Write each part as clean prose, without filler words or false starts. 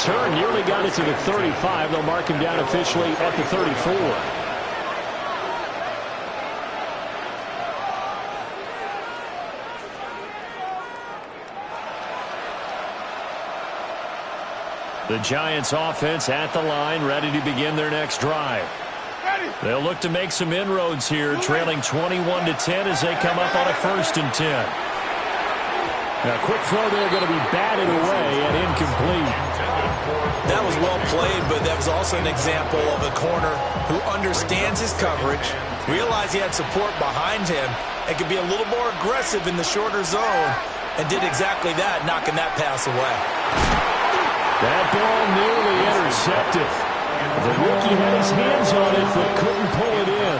return. Nearly got it to the 35. They'll mark him down officially at the 34. The Giants offense at the line, ready to begin their next drive. They'll look to make some inroads here, trailing 21-10 as they come up on a 1st and 10. Now, a quick throw there, going to be batted away and incomplete. That was well played, but that was also an example of a corner who understands his coverage, realized he had support behind him, and could be a little more aggressive in the shorter zone, and did exactly that, knocking that pass away. That ball nearly intercepted. The rookie had his hands on it, but couldn't pull it in.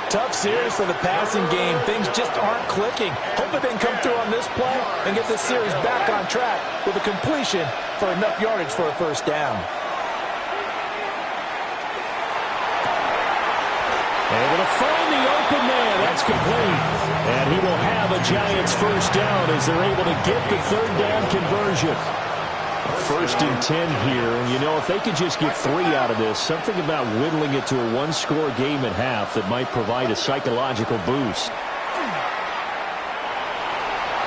Tough series for the passing game. Things just aren't clicking. Hoping they can come through on this play and get this series back on track with a completion for enough yardage for a 1st down. Able to find the open man. That's complete. And he will have a Giants 1st down as they're able to get the 3rd down conversion. 1st and 10 here. And, you know, if they could just get 3 out of this, something about whittling it to a 1-score game at half that might provide a psychological boost.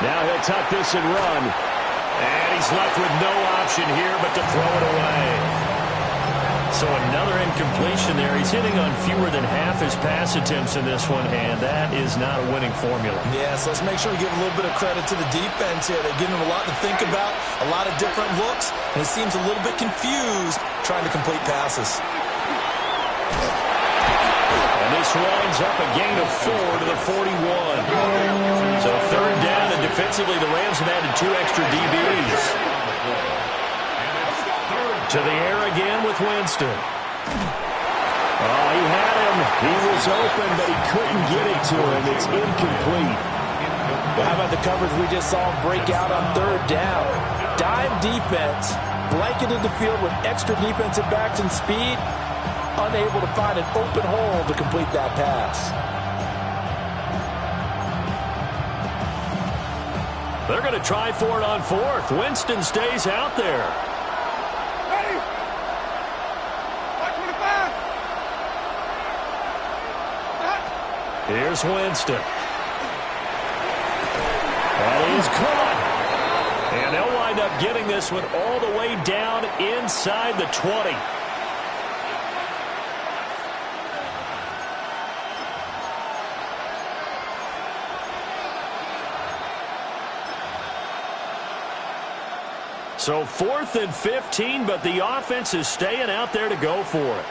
Now he'll tuck this and run. And he's left with no option here but to throw it away. So another incompletion there. He's hitting on fewer than half his pass attempts in this one, and that is not a winning formula. Yeah, so let's make sure we give a little bit of credit to the defense here. They're giving him a lot to think about, a lot of different looks, and he seems a little bit confused trying to complete passes. And this winds up a gain of 4 to the 41. So 3rd down, and defensively the Rams have added 2 extra DBs. To the air again with Winston. Oh, he had him. He was open, but he couldn't get it to him. It's incomplete. Well, how about the coverage we just saw him break out on 3rd down? Dime defense, blanketed the field with extra defensive backs and speed, unable to find an open hole to complete that pass. They're going to try for it on 4th. Winston stays out there. Here's Winston. That is caught. And they'll wind up getting this one all the way down inside the 20. So 4th and 15, but the offense is staying out there to go for it.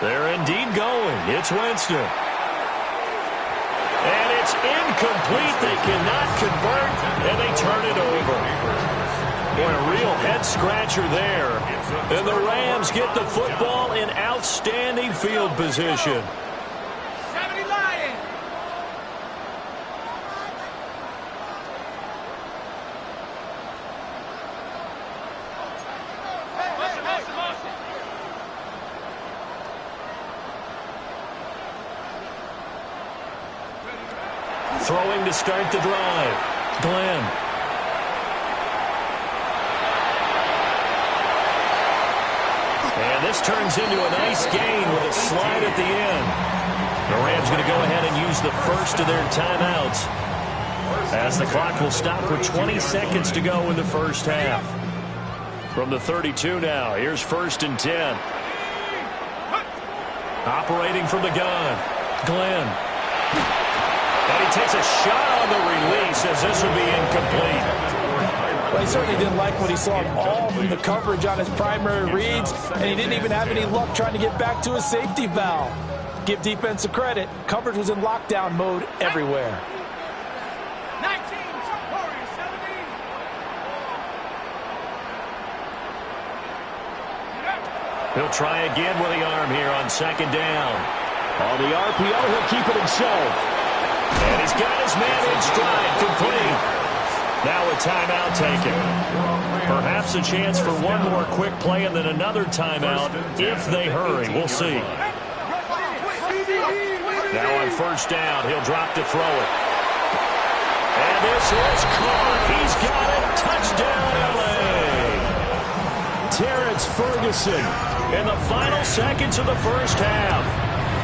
They're indeed going. It's Winston. And it's incomplete. They cannot convert, and they turn it over. Boy, a real head-scratcher there. And the Rams get the football in outstanding field position. Throwing to start the drive. Glenn. And this turns into a nice gain with a slide at the end. The Rams going to go ahead and use the first of their timeouts, as the clock will stop with 20 seconds to go in the 1st half. From the 32 now, here's 1st and 10. Operating from the gun. Glenn. And he takes a shot on the release as this will be incomplete. Well, he certainly didn't like what he saw all from the coverage on his primary reads, and he didn't even have any luck trying to get back to his safety valve. Give defense a credit. Coverage was in lockdown mode everywhere. 19, 17. He'll try again with the arm here on 2nd down. On the RPO, he'll keep it himself. And he's got his man in stride, complete. Now a timeout taken. Perhaps a chance for one more quick play and then another timeout if they hurry. We'll see. Now on first down, he'll drop to throw it. And this is caught. He's got it. Touchdown, L.A. Terrence Ferguson in the final seconds of the first half.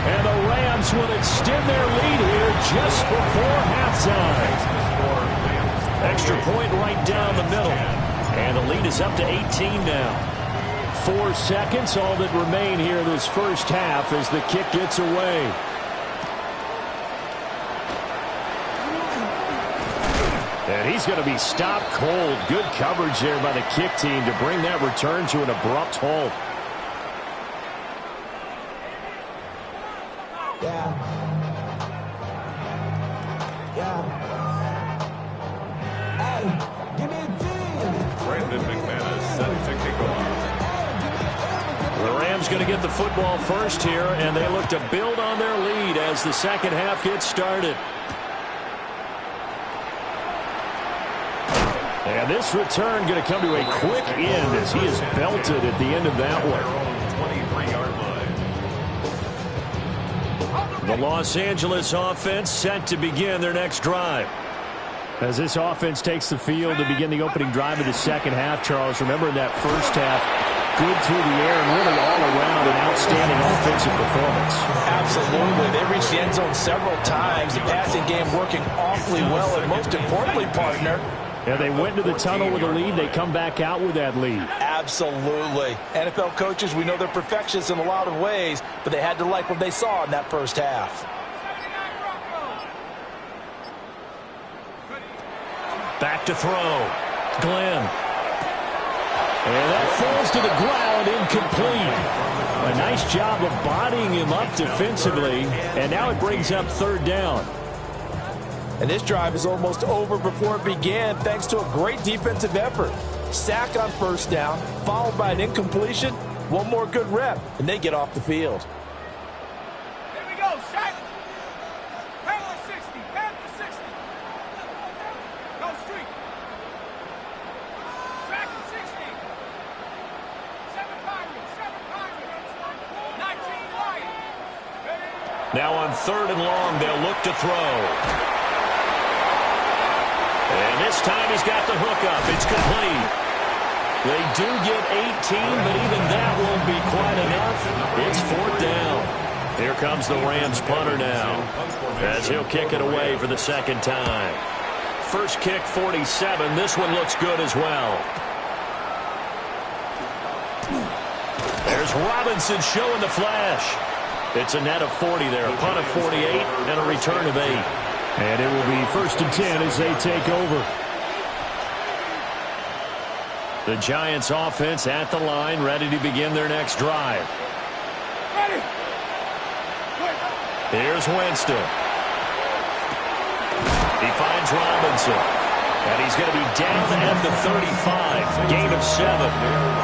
And the Rams will extend their lead here just before halftime. Extra point right down the middle. And the lead is up to 18 now. 4 seconds, all that remain here this first half as the kick gets away. And he's going to be stopped cold. Good coverage there by the kick team to bring that return to an abrupt halt. The Rams going to get the football first here, and they look to build on their lead as the second half gets started. And this return going to come to a quick end as he is belted at the end of that one. The Los Angeles offense set to begin their next drive. As this offense takes the field to begin the opening drive of the second half, Charles, remember in that first half, good through the air and really all around an outstanding offensive performance. Absolutely. They reached the end zone several times. The passing game working awfully well, and most importantly, partner, yeah, they went to the tunnel with a lead. They come back out with that lead. Absolutely. NFL coaches, we know they're perfectionists in a lot of ways, but they had to like what they saw in that first half. Back to throw. Glenn. And that falls to the ground, incomplete. A nice job of bodying him up defensively, and now it brings up third down. And this drive is almost over before it began thanks to a great defensive effort. Sack on first down, followed by an incompletion. One more good rep, and they get off the field. Here we go, sack. Parallel 60, Panther 60. Go street. Track 60. 7 Pirates, 19 Lion. Now on third and long, they'll look to throw. And this time he's got the hook up. It's complete. They do get 18, but even that won't be quite enough. It's fourth down. Here comes the Rams punter now, as he'll kick it away for the second time. First kick, 47. This one looks good as well. There's Robinson showing the flash. It's a net of 40 there, a punt of 48, and a return of 8. And it will be first and 10 as they take over. The Giants offense at the line, ready to begin their next drive. Ready. Here's Winston. He finds Robinson. And he's going to be down at the 35. Gain of 7.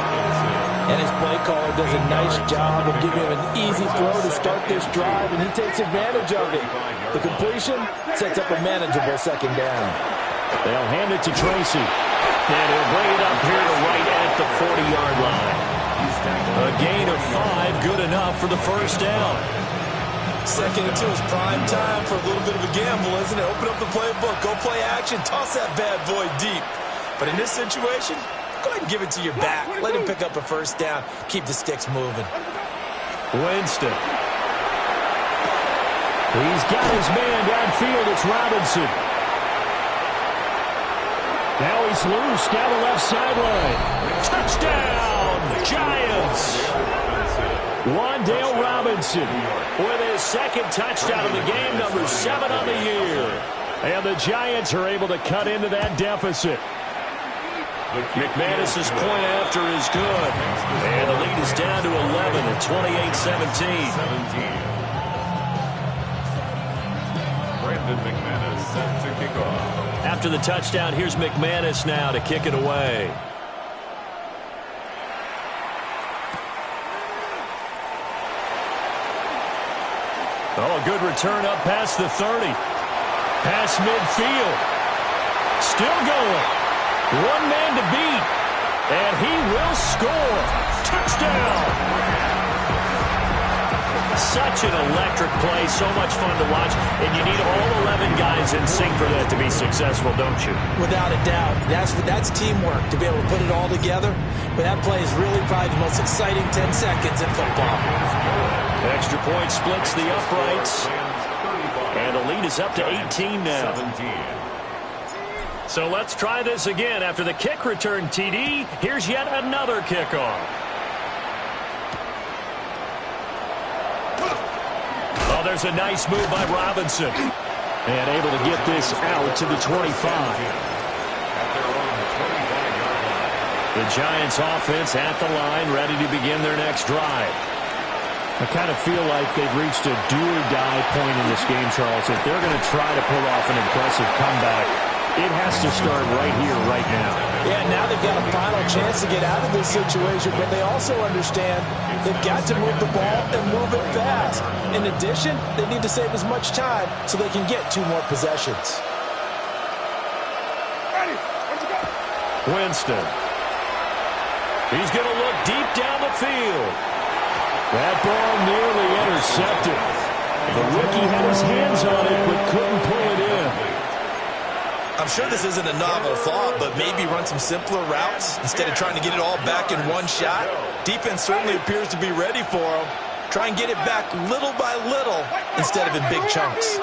And his play caller does a nice job of giving him an easy throw to start this drive, and he takes advantage of it. The completion sets up a manageable second down. They'll hand it to Tracy. And he'll bring it up here to right at the 40-yard line. A gain of 5, good enough for the first down. Second and 2 is prime time for a little bit of a gamble, isn't it? Open up the playbook, go play action, toss that bad boy deep. But in this situation, go ahead and give it to your back. Let him pick up a first down. Keep the sticks moving. Winston. He's got his man downfield. It's Robinson. Now he's loose down the left sideline. Touchdown, Giants. Wan'Dale Robinson with his second touchdown of the game, number 7 on the year. And the Giants are able to cut into that deficit. McManus's point after is good. And the lead is down to 11 at 28-17. McManus set to kick off. After the touchdown, here's McManus now to kick it away. Oh, a good return up past the 30. Past midfield. Still going. One man to beat. And he will score. Touchdown. Such an electric play, so much fun to watch, and you need all 11 guys in sync for that to be successful, don't you? Without a doubt. That's teamwork, to be able to put it all together. But that play is really probably the most exciting 10 seconds in football. Extra point splits the uprights, and the lead is up to 18 now. So let's try this again. After the kick return TD, here's yet another kickoff. Oh, there's a nice move by Robinson. And able to get this out to the 25. The Giants offense at the line, ready to begin their next drive. I kind of feel like they've reached a do-or-die point in this game, Charles. If they're going to try to pull off an impressive comeback, it has to start right here, right now. Yeah, now they've got a final chance to get out of this situation, but they also understand they've got to move the ball and move it fast. In addition, they need to save as much time so they can get 2 more possessions. Winston. He's going to look deep down the field. That ball nearly intercepted. The rookie had his hands on it but couldn't pull it in. I'm sure this isn't a novel thought, but maybe run some simpler routes instead of trying to get it all back in one shot. Defense certainly appears to be ready for him. Try and get it back little by little instead of in big chunks.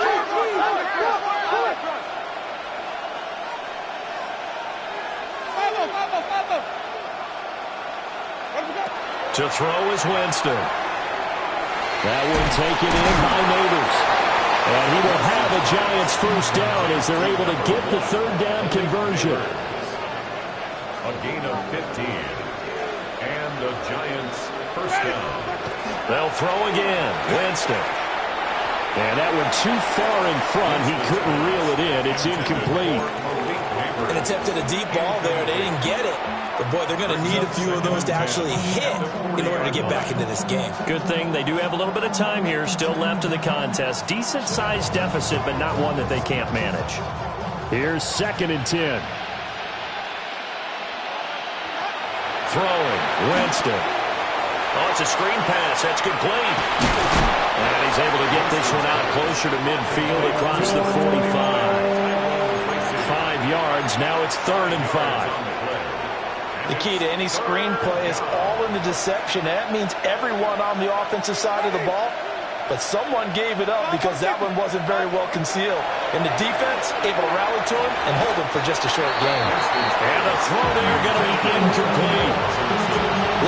To throw is Winston. That one taken in by Neighbors. And he will have a Giants first down as they're able to get the 3rd down conversion. A gain of 15. And the Giants first down. They'll throw again. Winston. And that one too far in front. He couldn't reel it in. It's incomplete. An attempt at a deep ball there. They didn't get it. But, boy, they're going to need a few of those to actually hit in order to get back into this game. Good thing they do have a little bit of time here still left in the contest. Decent-sized deficit, but not one that they can't manage. Here's 2nd and 10. Throwing. Winston. Oh, it's a screen pass. That's complete. And he's able to get this one out closer to midfield across the 45. 5 yards. Now it's 3rd and 5. The key to any screen play is all in the deception. That means everyone on the offensive side of the ball, but someone gave it up because that one wasn't very well concealed. And the defense able to rally to him and hold him for just a short game. And the throw there going to be incomplete.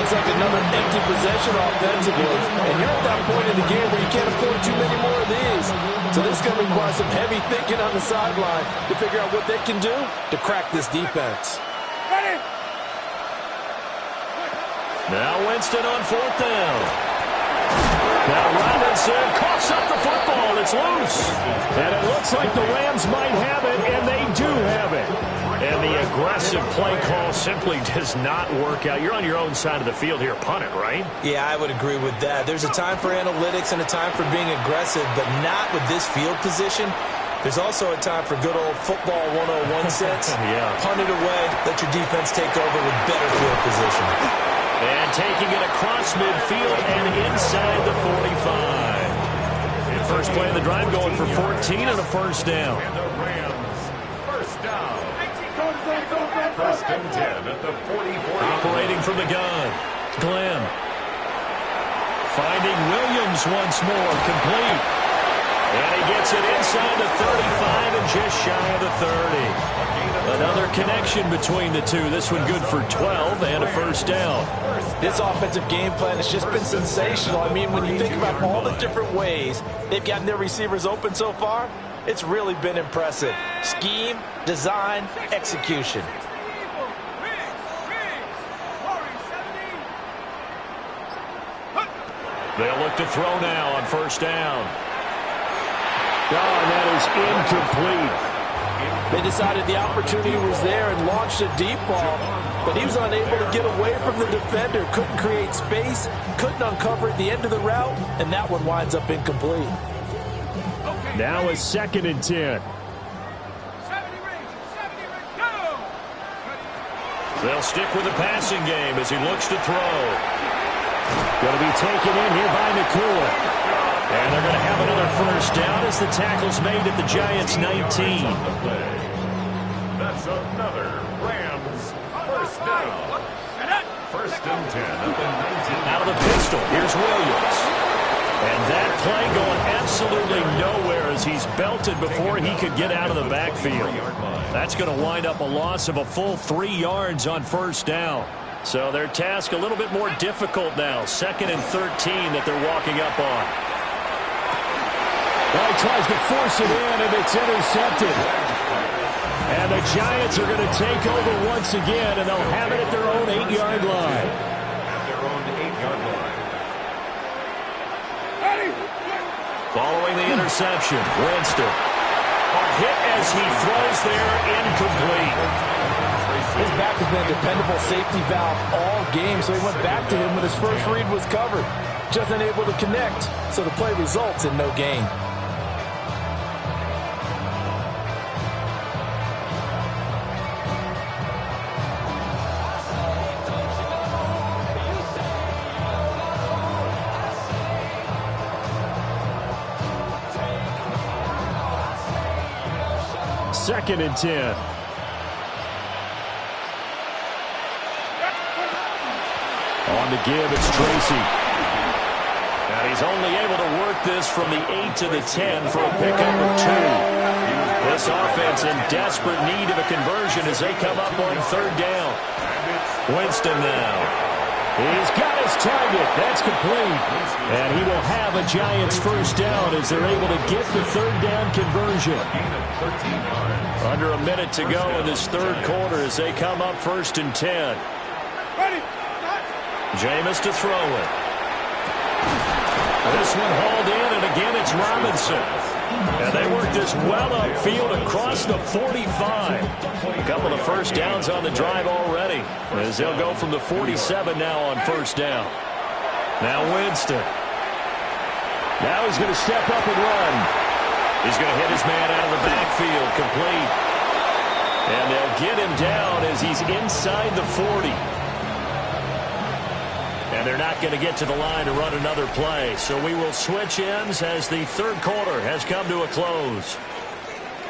Looks like another empty possession offensively. And you're at that point in the game where you can't afford too many more of these. So this is going to require some heavy thinking on the sideline to figure out what they can do to crack this defense. Ready? Now Winston on 4th down. Now Robinson coughs up the football. It's loose. And it looks like the Rams might have it, and they do have it. And the aggressive play call simply does not work out. You're on your own side of the field here. Punt it, right? Yeah, I would agree with that. There's a time for analytics and a time for being aggressive, but not with this field position. There's also a time for good old football 101 sense. Yeah. Punt it away. Let your defense take over with better field position. And taking it across midfield and inside the 45. And first play of the drive going for 14 and a first down. And the Rams first down. 1st and 10 at the 44. Operating from the gun. Glenn. Finding Williams once more. Complete. And he gets it inside the 35 and just shy of the 30. Another connection between the two. This one good for 12 and a first down. This offensive game plan has just been sensational. I mean, when you think about all the different ways they've gotten their receivers open so far, it's really been impressive. Scheme, design, execution. They'll look to throw now on first down. Oh, and that is incomplete. They decided the opportunity was there and launched a deep ball, but he was unable to get away from the defender, couldn't create space, couldn't uncover at the end of the route, and that one winds up incomplete. Now a 2nd and 10. They'll stick with the passing game as he looks to throw. Going to be taken in here by Nakua. And they're going to have another first down as the tackle's made at the Giants' 19. That's another Rams first down. First and 10 at the 19. Out of the pistol, here's Williams. And that play going absolutely nowhere as he's belted before he could get out of the backfield. That's going to wind up a loss of a full 3 yards on first down. So their task a little bit more difficult now. 2nd and 13 that they're walking up on. Well, he tries to force it in, and it's intercepted. And the Giants are going to take over once again, and they'll have it at their own 8-yard line. At their own 8-yard line. Following the interception, Winston. A hit as he throws there, incomplete. His back has been a dependable safety valve all game, so he went back to him when his first read was covered. Just unable to connect, so the play results in no gain. Second and 10. On the give, it's Tracy. And he's only able to work this from the 8 to the 10 for a pickup of 2. This offense in desperate need of a conversion as they come up on third down. Winston now. He's got his target. That's complete. And he will have a Giants first down as they're able to get the third down conversion. Under a minute to go in this third quarter as they come up 1st and 10. Jameis to throw it. This one hauled in, and again it's Robinson. And they work this well upfield across the 45. A couple of first downs on the drive already as they'll go from the 47 now on first down. Now Winston. Now he's going to step up and run. He's going to hit his man out of the backfield, complete. And they'll get him down as he's inside the 40. And they're not going to get to the line to run another play. So we will switch ends as the third quarter has come to a close.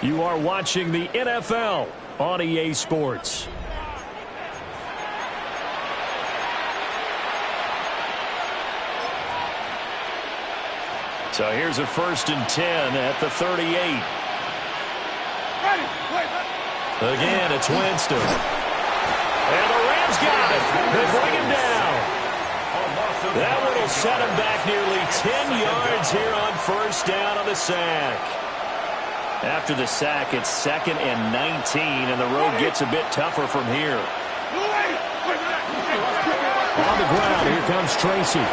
You are watching the NFL on EA Sports. So here's a 1st and 10 at the 38. Again, it's Winston. And the Rams got it. They bring him down. That one will set him back nearly 10 yards here on first down on the sack. After the sack, it's 2nd and 19, and the road gets a bit tougher from here. On the ground, here comes Tracy.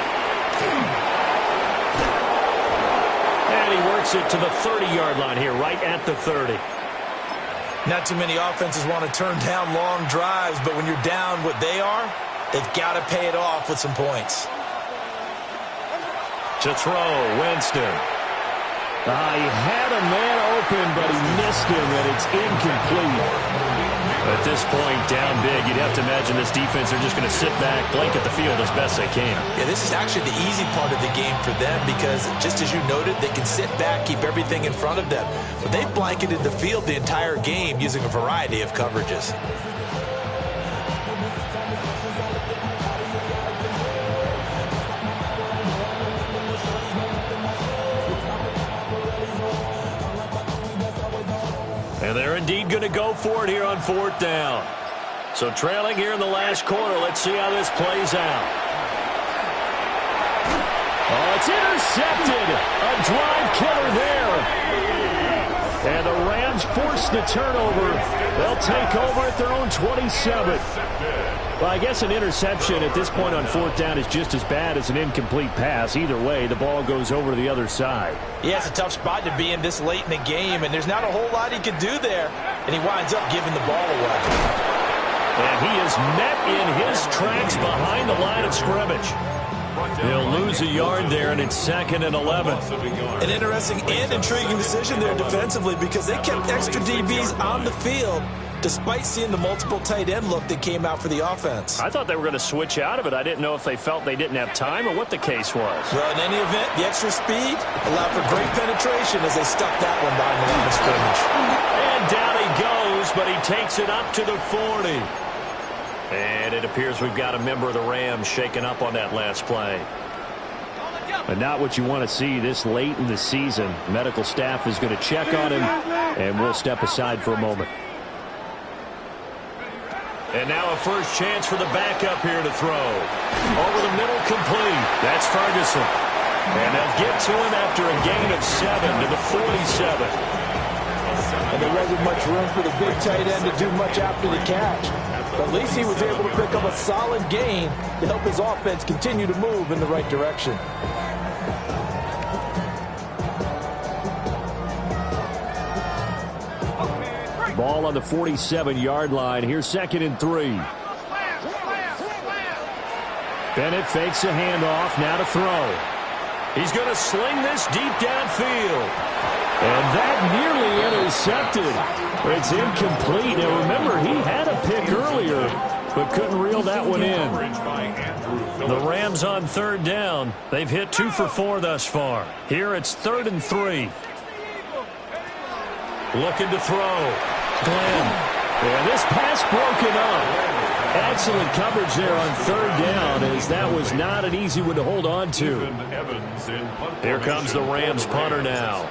And he works it to the 30-yard line here, right at the 30. Not too many offenses want to turn down long drives, but when you're down what they are, they've got to pay it off with some points. To throw, Winston. He had a man open, but he missed him, and it's incomplete. At this point, down big, you'd have to imagine this defense are just going to sit back, blanket the field as best they can. Yeah, this is actually the easy part of the game for them because, just as you noted, they can sit back, keep everything in front of them. But they've blanketed the field the entire game using a variety of coverages. And they're indeed going to go for it here on 4th down. So trailing here in the last quarter, let's see how this plays out. Oh, it's intercepted. A drive killer there. And the Rams force the turnover. They'll take over at their own 27. Well, I guess an interception at this point on 4th down is just as bad as an incomplete pass. Either way, the ball goes over to the other side. Yeah, it's a tough spot to be in this late in the game, and there's not a whole lot he could do there. And he winds up giving the ball away. And he is met in his tracks behind the line of scrimmage. He'll lose a yard there, and it's 2nd and 11. An interesting and intriguing decision there defensively because they kept extra DBs on the field despite seeing the multiple tight end look that came out for the offense. I thought they were going to switch out of it. I didn't know if they felt they didn't have time or what the case was. Well, in any event, the extra speed allowed for great penetration as they stuck that one behind the line of scrimmage. And down he goes, but he takes it up to the 40. And it appears we've got a member of the Rams shaken up on that last play. But not what you want to see this late in the season. Medical staff is going to check on him, and we'll step aside for a moment. And now a first chance for the backup here to throw. Over the middle, complete. That's Ferguson. And they'll get to him after a gain of 7 to the 47. And there wasn't much room for the big tight end to do much after the catch. But at least he was able to pick up a solid gain to help his offense continue to move in the right direction. Ball on the 47-yard line. Here's 2nd and 3. Bennett fakes a handoff. Now to throw. He's going to sling this deep downfield. And that nearly intercepted. It's incomplete. Now remember, he had a pick earlier, but couldn't reel that one in. The Rams on 3rd down. They've hit 2 for 4 thus far. Here it's 3rd and 3. Looking to throw. Glenn. And this pass broken up. Excellent coverage there on 3rd down, as that was not an easy one to hold on to. Here comes the Rams punter now,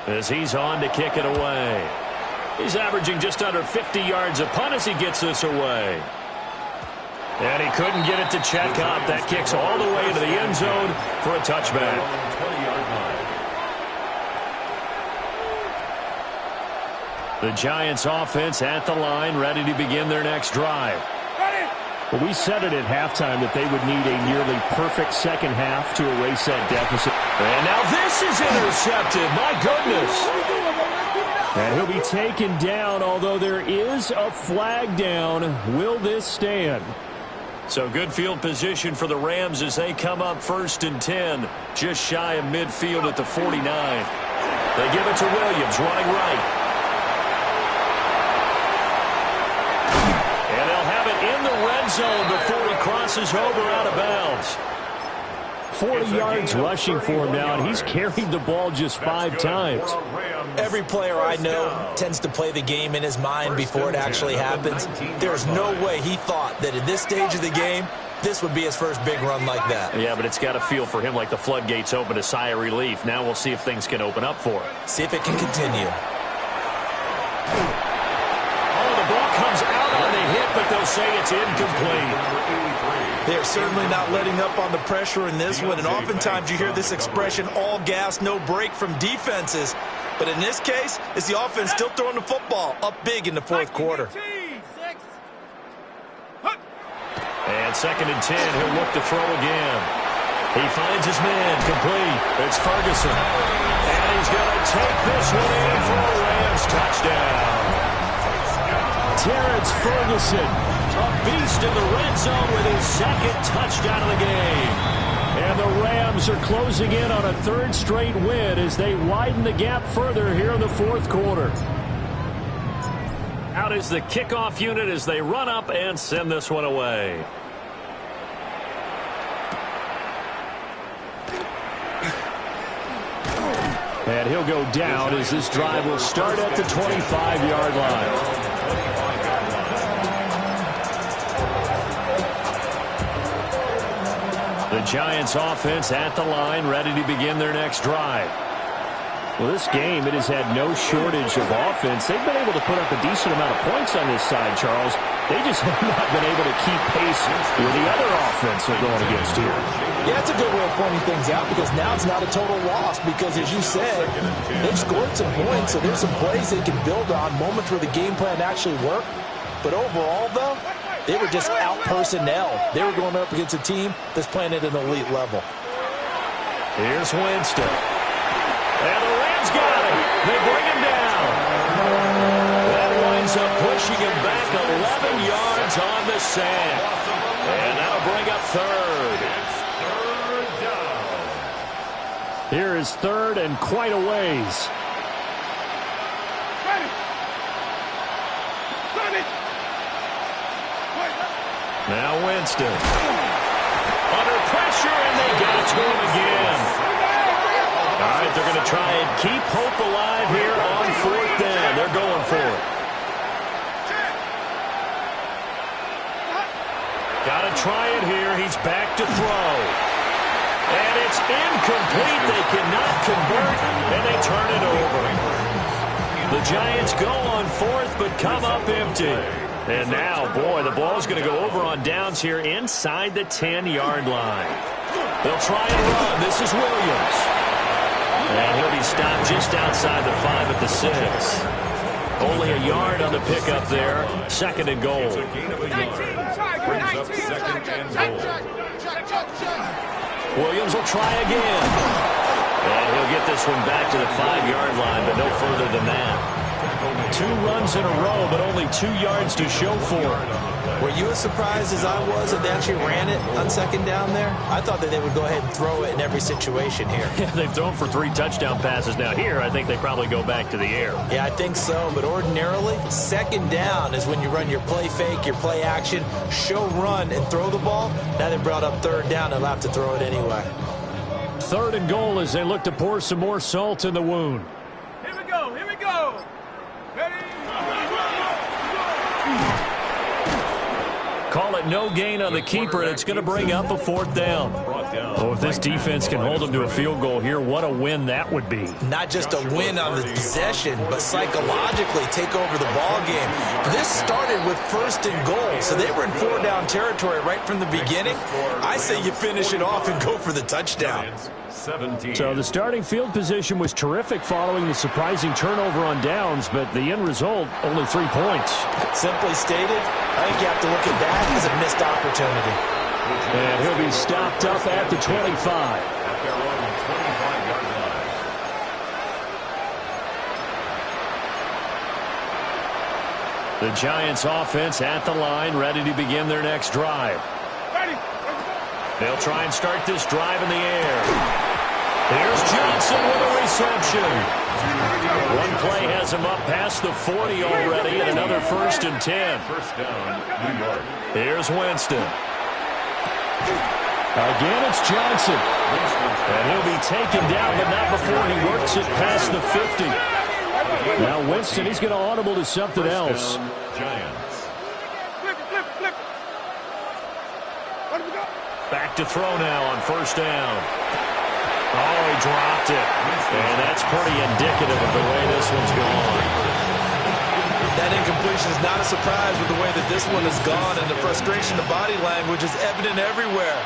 as he's on to kick it away. He's averaging just under 50 yards a punt as he gets this away. And he couldn't get it to check up. That kicks all the way into the end zone for a touchback. The Giants offense at the line, ready to begin their next drive. Well, we said it at halftime that they would need a nearly perfect second half to erase that deficit. And now this is intercepted. My goodness. And he'll be taken down, although there is a flag down. Will this stand? So good field position for the Rams as they come up 1st and 10, just shy of midfield at the 49. They give it to Williams, running right. In the red zone before he crosses over out of bounds. 40 yards rushing for him now, and he's carried the ball just 5 times. Every player I know tends to play the game in his mind before it actually happens. There's no way he thought that at this stage of the game, this would be his first big run like that. Yeah, but it's got to feel for him like the floodgates open, a sigh of relief. Now we'll see if things can open up for him. See if it can continue. But they'll say it's incomplete. They're certainly not letting up on the pressure in this one, and oftentimes you hear this expression, all gas, no break from defenses. But in this case, it's the offense still throwing the football up big in the 4th quarter. And 2nd and 10, he'll look to throw again. He finds his man, complete. It's Ferguson. And he's going to take this one in for a Rams touchdown. Terrence Ferguson, a beast in the red zone with his 2nd touchdown of the game. And the Rams are closing in on a 3rd straight win as they widen the gap further here in the 4th quarter. Out is the kickoff unit as they run up and send this one away. And he'll go down as this drive will start at the 25-yard line. The Giants offense at the line, ready to begin their next drive. Well, this game, it has had no shortage of offense. They've been able to put up a decent amount of points on this side, Charles. They just have not been able to keep pace with the other offense they're going against here. Yeah, it's a good way of pointing things out because now it's not a total loss because, as you said, they've scored some points, so there's some plays they can build on, moments where the game plan actually worked. But overall, though, they were just out personnel. They were going up against a team that's playing at an elite level. Here's Winston. And the Rams got him. They bring him down. That winds up pushing him back 11 yards on the sand. And that'll bring up 3rd. It's 3rd down. Here is 3rd and quite a ways. Now Winston. Under pressure, and they get it to him again. All right, they're going to try and keep hope alive here on 4th down. They're going for it. Got to try it here. He's back to throw. And it's incomplete. They cannot convert, and they turn it over. The Giants go on 4th, but come up empty. And now, boy, the ball's going to go over on downs here inside the 10-yard line. They'll try and run. This is Williams. And he'll be stopped just outside the 5 at the 6. Only a yard on the pickup there. 2nd and goal. Brings up 2nd and goal. Williams will try again. And he'll get this one back to the 5-yard line, but no further than that. 2 runs in a row, but only 2 yards to show for it. Were you as surprised as I was that they actually ran it on 2nd down there? I thought that they would go ahead and throw it in every situation here. Yeah, they've thrown for 3 touchdown passes. Now here, I think they probably go back to the air. Yeah, I think so, but ordinarily, 2nd down is when you run your play fake, your play action, show run, and throw the ball. Now they brought up 3rd down, they'll have to throw it anyway. 3rd and goal as they look to pour some more salt in the wound. Here we go. Here we go. Ready? Call it no gain on the keeper, and it's going to bring up a 4th down. Oh, if this defense can hold them to a field goal here, what a win that would be. Not just a win on the possession, but psychologically take over the ball game. This started with 1st and goal, so they were in 4-down territory right from the beginning. I say you finish it off and go for the touchdown. 17. So the starting field position was terrific following the surprising turnover on downs, but the end result, only 3 points. Simply stated, I think you have to look at that as a missed opportunity. And he'll be stopped up at the 25. At their own 25-yard line. The Giants offense at the line, ready to begin their next drive. Ready. They'll try and start this drive in the air. Here's Johnson with a reception. One play has him up past the 40 already, and another 1st and 10. 1st down, New York. Here's Winston. Again, it's Johnson. And he'll be taken down, but not before he works it past the 50. Now Winston, he's going to audible to something else. Giants. Flip. Let him go. Back to throw now on 1st down. Oh, he dropped it. And that's pretty indicative of the way this one's gone. That incompletion is not a surprise with the way that this one has gone, and the frustration of body language is evident everywhere.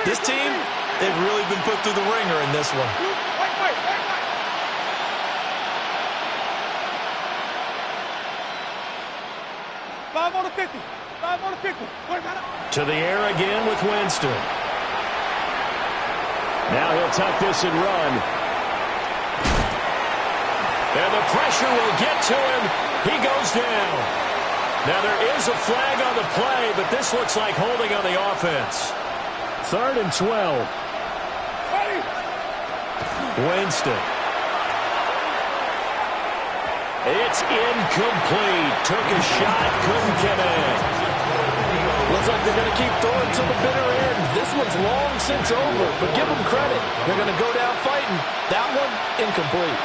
This team, they've really been put through the ringer in this one. Wait. 5 on the 50. 5 on the 50. To the air again with Winston. Now he'll tuck this and run. And the pressure will get to him. He goes down. Now there is a flag on the play, but this looks like holding on the offense. 3rd and 12. Ready. Winston. It's incomplete. Took a shot, couldn't connect. Looks like they're going to keep throwing to the bitter end. This one's long since over, but give them credit. They're going to go down fighting. That one, incomplete.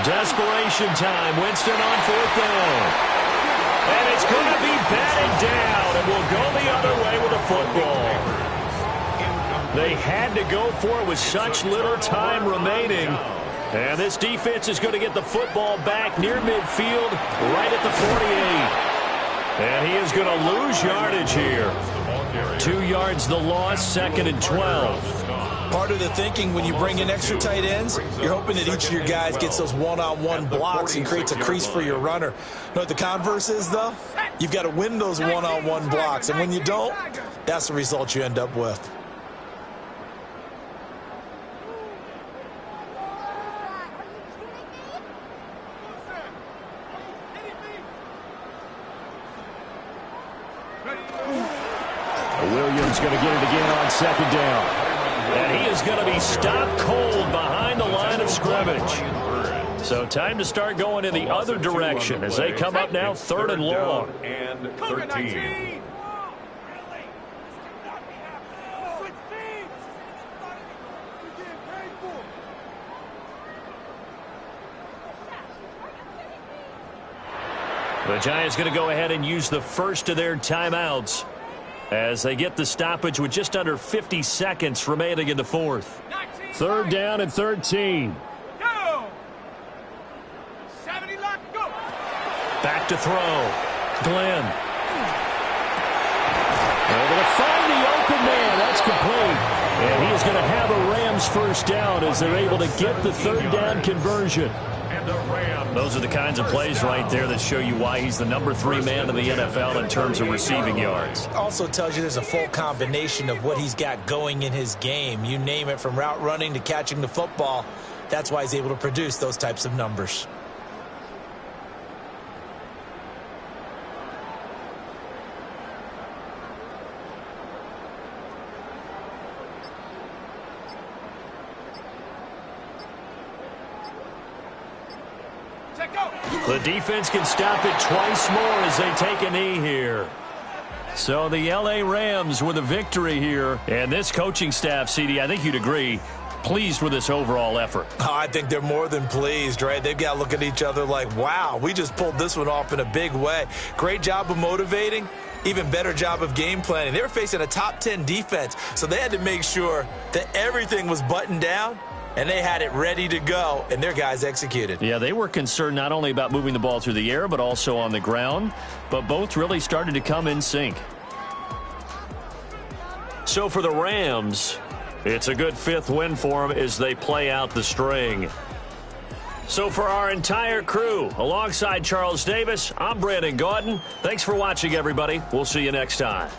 Desperation time. Winston on 4th down. And it's going to be batted down, and will go the other way with a football. They had to go for it with such little time remaining. And this defense is going to get the football back near midfield, right at the 48. And he is going to lose yardage here. 2 yards the loss, 2nd and 12. Part of the thinking when you bring in extra tight ends, you're hoping that each of your guys gets those one-on-one blocks and creates a crease for your runner. You know what the converse is, though? You've got to win those one-on-one blocks, and when you don't, that's the result you end up with. Williams going to get it again on 2nd down. And he is going to be stopped cold behind the line of scrimmage. So time to start going in the other direction as they come up now 3rd and long. And 13. The Giants going to go ahead and use the first of their timeouts as they get the stoppage with just under 50 seconds remaining in the fourth. Third down and 13. Go! 70 left, go! Back to throw. Glenn. Able to find the open man. That's complete. And he is going to have a Rams first down as they're able to get the third down conversion. Those are the kinds of plays right there that show you why he's the number 3 man in the NFL in terms of receiving yards. Also tells you there's a full combination of what he's got going in his game. You name it, from route running to catching the football. That's why he's able to produce those types of numbers. The defense can stop it twice more as they take a knee here. So the L.A. Rams with a victory here. And this coaching staff, CD, I think you'd agree, pleased with this overall effort. Oh, I think they're more than pleased, right? They've got to look at each other like, wow, we just pulled this one off in a big way. Great job of motivating. Even better job of game planning. They were facing a top 10 defense, so they had to make sure that everything was buttoned down. And they had it ready to go, and their guys executed. Yeah, they were concerned not only about moving the ball through the air, but also on the ground. But both really started to come in sync. So for the Rams, it's a good 5th win for them as they play out the string. So for our entire crew, alongside Charles Davis, I'm Brandon Gaudin. Thanks for watching, everybody. We'll see you next time.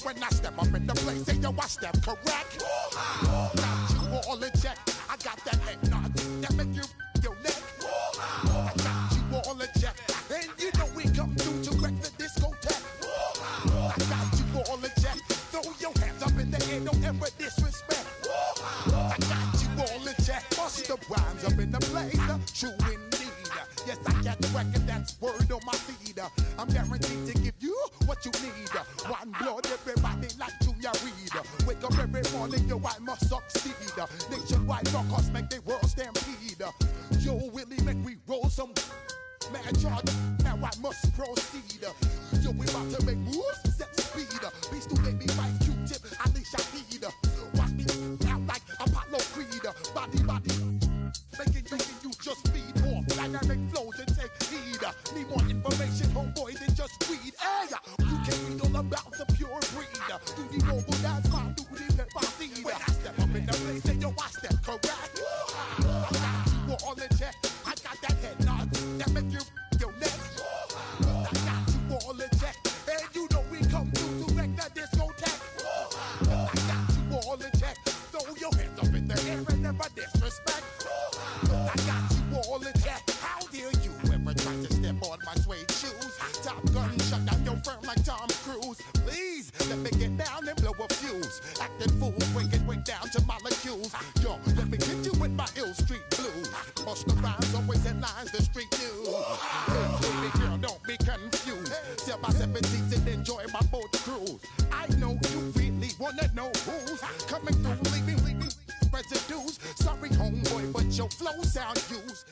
When I step up in the place, say yo, I step correct. Got you all in check. I got that head nod that make you your neck. I got you all in check, and you know we come through to wreck the discotheque. I got you all in check. Throw your hands up in the air, don't ever disrespect. I got you all in check. Bust the rhymes up in the place, true indeed. Yes, I got the record, that's word on my feed. I'm guaranteed to give you what you need. One blood, everybody like Junior Reed. Wake up every morning, yo, I must succeed. Nationwide rockers make the world stampede. Yo, Willie, make we roll some mad charge. Now I must proceed. Yo, we about to make moves, set speed. Beast to make me fight Q-tip, Ali Shaheed. Watch me out like Apollo Creed. Body, making you just feed off dynamic flows and take heed. Need more information, homeboy, than just read. Hey, you can read all about the pure breed. Do the noble dance, my duty, let my seed. When I step up in the place, say yo, I step correct. I got you all in check. I got that head nod that make you your neck. I got you all in check, and you know we come through to wreck the discotheque. I got you all in check. Throw your hands up in the air and never disrespect. I got you all in check. How dare you ever try to step on my suede shoes? Top Gun shut down your firm like Tom Cruise. Please let me get down and blow a fuse. Acting fool, break it way down to molecules. Yo, let me get you with my ill street blues. Bust the rhymes, always headlines, the street news. Hey, baby girl, don't be confused. Sell my 17s and enjoy my boat cruise. I know you really wanna know who's coming through, leaving residues. Sorry, homeboy, but your flow sound used.